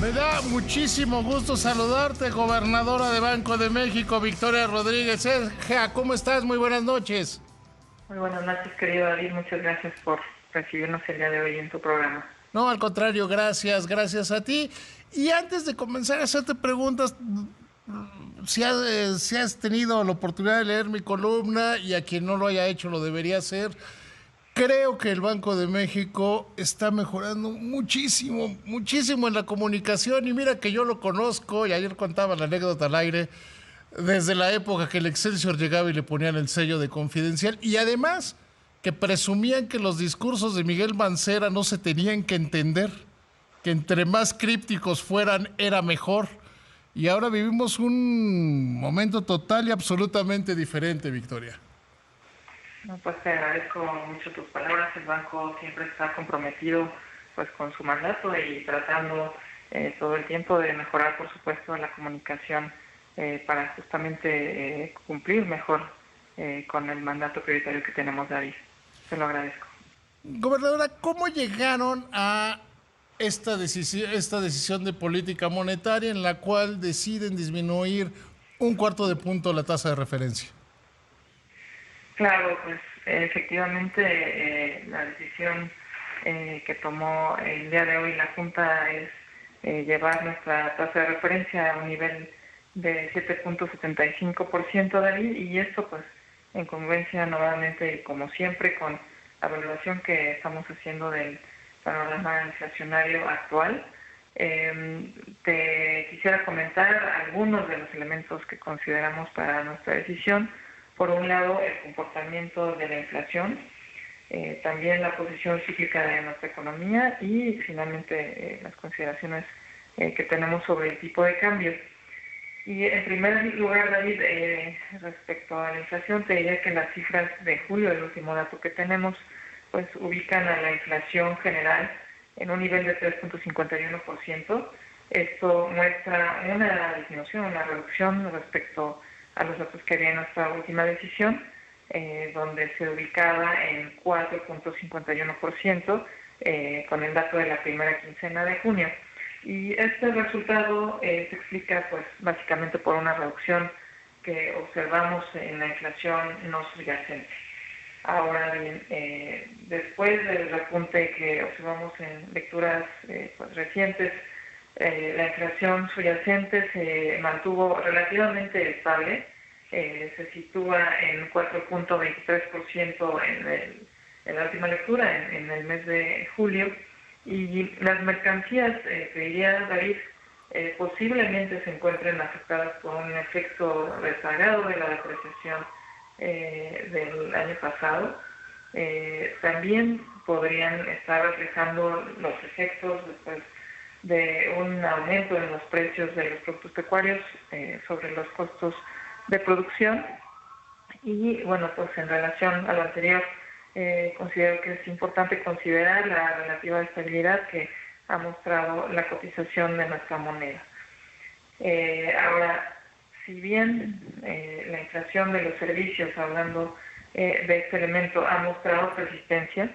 Me da muchísimo gusto saludarte, gobernadora de Banco de México, Victoria Rodríguez Ejea. ¿Cómo estás? Muy buenas noches. Muy buenas noches, querido David. Muchas gracias por recibirnos el día de hoy en tu programa. No, al contrario, gracias a ti. Y antes de comenzar a hacerte preguntas, si has tenido la oportunidad de leer mi columna y a quien no lo haya hecho lo debería hacer, creo que el Banco de México está mejorando muchísimo en la comunicación y mira que yo lo conozco y ayer contaba la anécdota al aire desde la época que el Excelsior llegaba y le ponían el sello de confidencial y además que presumían que los discursos de Miguel Mancera no se tenían que entender, que entre más crípticos fueran era mejor. Y ahora vivimos un momento total y absolutamente diferente, Victoria. No, pues te agradezco mucho tus palabras. El banco siempre está comprometido pues con su mandato y tratando todo el tiempo de mejorar, por supuesto, la comunicación para justamente cumplir mejor con el mandato prioritario que tenemos, David. Te lo agradezco. Gobernadora, ¿cómo llegaron a esta decisión de política monetaria en la cual deciden disminuir un cuarto de punto la tasa de referencia? Claro, pues efectivamente la decisión que tomó el día de hoy la Junta es llevar nuestra tasa de referencia a un nivel de 7.75% de ahí, y esto pues en congruencia nuevamente, como siempre, con la evaluación que estamos haciendo del panorama inflacionario actual. Te quisiera comentar algunos de los elementos que consideramos para nuestra decisión. Por un lado, el comportamiento de la inflación, también la posición cíclica de nuestra economía y finalmente las consideraciones que tenemos sobre el tipo de cambio. Y en primer lugar, David, respecto a la inflación, te diría que las cifras de julio, el último dato que tenemos, pues ubican a la inflación general en un nivel de 3.51%. Esto muestra una disminución, una reducción respecto a los datos que había en nuestra última decisión, donde se ubicaba en 4.51% con el dato de la primera quincena de junio. Y este resultado se explica pues básicamente por una reducción que observamos en la inflación no subyacente. Ahora bien, después del repunte que observamos en lecturas pues, recientes, la inflación subyacente se mantuvo relativamente estable, se sitúa en 4.23% en la última lectura, en el mes de julio, y las mercancías, te diría David, posiblemente se encuentren afectadas por un efecto rezagado de la depreciación del año pasado. También podrían estar reflejando los efectos después de un aumento en los precios de los productos pecuarios sobre los costos de producción. Y bueno, pues en relación a lo anterior, considero que es importante considerar la relativa estabilidad que ha mostrado la cotización de nuestra moneda. Ahora, si bien la inflación de los servicios, hablando de este elemento, ha mostrado persistencia,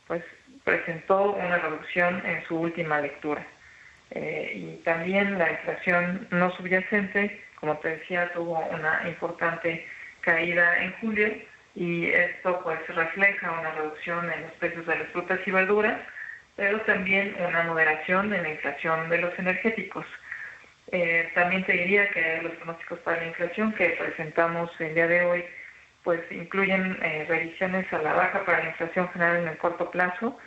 pues presentó una reducción en su última lectura. Y también la inflación no subyacente, como te decía, tuvo una importante caída en julio, y esto pues refleja una reducción en los precios de las frutas y verduras, pero también una moderación en la inflación de los energéticos. También te diría que los pronósticos para la inflación que presentamos el día de hoy pues incluyen revisiones a la baja para la inflación general en el corto plazo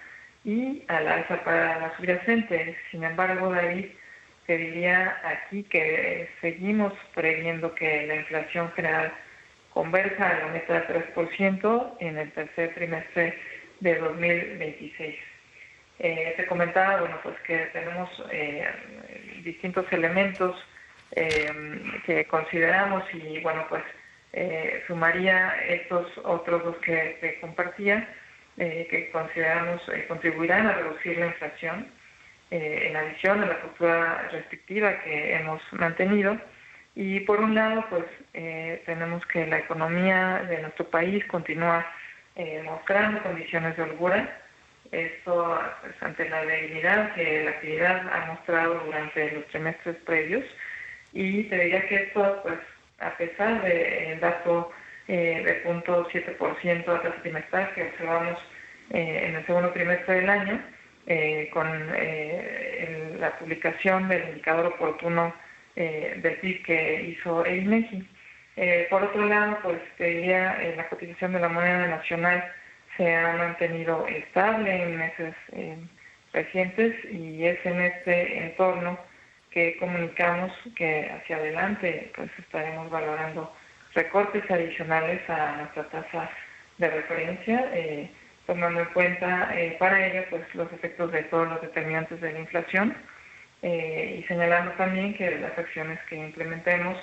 y a la alza para la subyacente. Sin embargo, David, te diría aquí que seguimos previendo que la inflación general converja a la meta del 3% en el tercer trimestre de 2026. Te comentaba, bueno, pues que tenemos distintos elementos que consideramos y, bueno, pues sumaría estos otros dos que te compartía, que consideramos contribuirán a reducir la inflación, en adición a la postura restrictiva que hemos mantenido. Y por un lado, pues tenemos que la economía de nuestro país continúa mostrando condiciones de holgura, Esto pues, ante la debilidad que la actividad ha mostrado durante los trimestres previos, y te diría que esto, pues, a pesar del dato de 0.7% a tasa trimestral que observamos en el segundo trimestre del año, con la publicación del indicador oportuno del PIB que hizo el INEGI. Por otro lado, pues te diría, la cotización de la moneda nacional se ha mantenido estable en meses recientes, y es en este entorno que comunicamos que hacia adelante pues estaremos valorando recortes adicionales a nuestra tasa de referencia, tomando en cuenta para ello pues los efectos de todos los determinantes de la inflación, y señalando también que las acciones que implementemos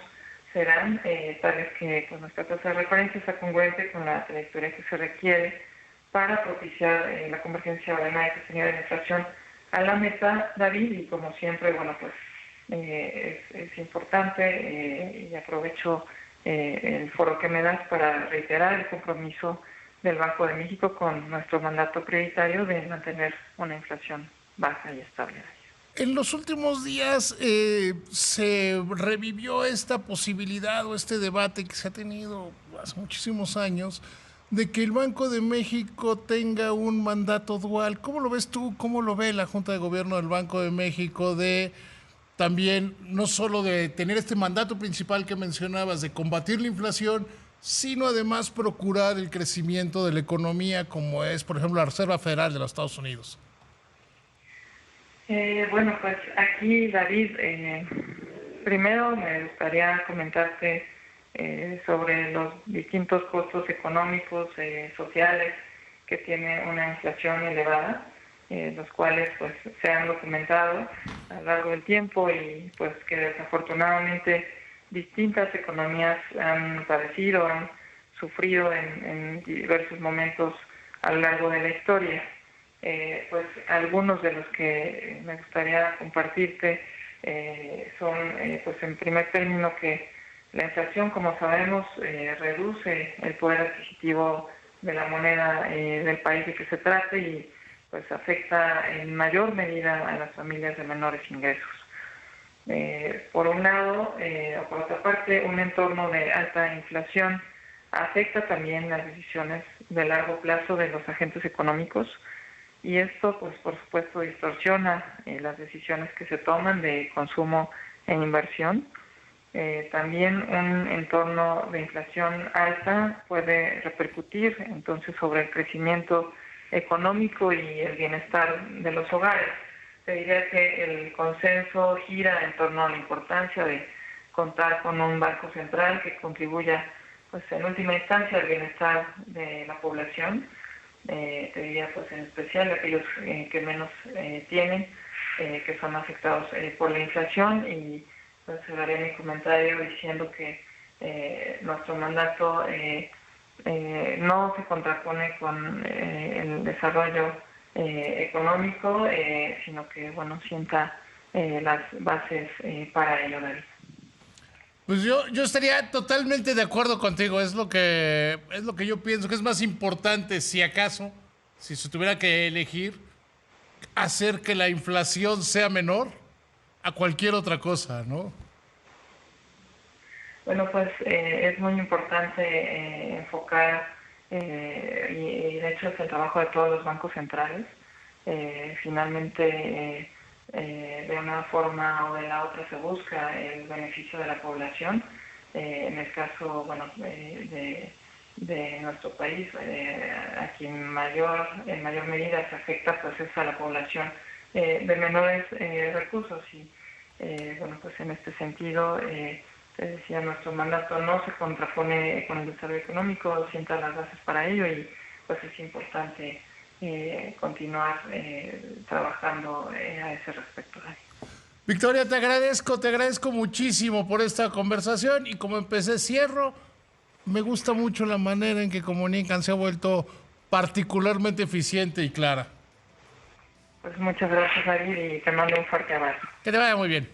serán tales que pues, nuestra tasa de referencia está congruente con la trayectoria que se requiere para propiciar la convergencia ordenada y sostenida de la inflación a la meta, David. Y como siempre, bueno, pues es importante, y aprovecho el foro que me das para reiterar el compromiso del Banco de México con nuestro mandato prioritario de mantener una inflación baja y estable. En los últimos días se revivió esta posibilidad o este debate que se ha tenido hace muchísimos años de que el Banco de México tenga un mandato dual. ¿Cómo lo ves tú? ¿Cómo lo ve la Junta de Gobierno del Banco de México de también no solo de tener este mandato principal que mencionabas de combatir la inflación, sino además procurar el crecimiento de la economía, como es, por ejemplo, la Reserva Federal de los Estados Unidos? Bueno, pues aquí, David, primero me gustaría comentarte sobre los distintos costos económicos, sociales que tiene una inflación elevada, los cuales pues se han documentado a lo largo del tiempo, y pues que desafortunadamente distintas economías han padecido, han sufrido en diversos momentos a lo largo de la historia. Pues algunos de los que me gustaría compartirte son, pues en primer término, que la inflación, como sabemos, reduce el poder adquisitivo de la moneda del país de que se trate, y pues afecta en mayor medida a las familias de menores ingresos. Por un lado, o por otra parte, un entorno de alta inflación afecta también las decisiones de largo plazo de los agentes económicos, y esto, pues por supuesto, distorsiona las decisiones que se toman de consumo e inversión. También un entorno de inflación alta puede repercutir entonces sobre el crecimiento económico y el bienestar de los hogares. Te diría que el consenso gira en torno a la importancia de contar con un banco central que contribuya, pues en última instancia, al bienestar de la población. Te diría pues en especial aquellos que menos tienen, que son afectados por la inflación. Y pues cerraré mi comentario diciendo que nuestro mandato no se contrapone con el desarrollo económico, sino que bueno, sienta las bases para ello, David. Pues yo estaría totalmente de acuerdo contigo. Es lo que yo pienso que es más importante, si acaso, si se tuviera que elegir, hacer que la inflación sea menor a cualquier otra cosa, ¿no? Bueno, pues es muy importante enfocar, y de hecho es el trabajo de todos los bancos centrales. Finalmente, de una forma o de la otra se busca el beneficio de la población. En el caso, bueno, de nuestro país, a quien en mayor medida se afecta, pues es a la población de menores recursos. Y bueno, pues en este sentido, te decía, nuestro mandato no se contrapone con el desarrollo económico, sienta las bases para ello, y pues es importante continuar trabajando a ese respecto. Victoria, te agradezco muchísimo por esta conversación, y como empecé, cierro. Me gusta mucho la manera en que comunican, se ha vuelto particularmente eficiente y clara. Pues muchas gracias, David, y te mando un fuerte abrazo. Que te vaya muy bien.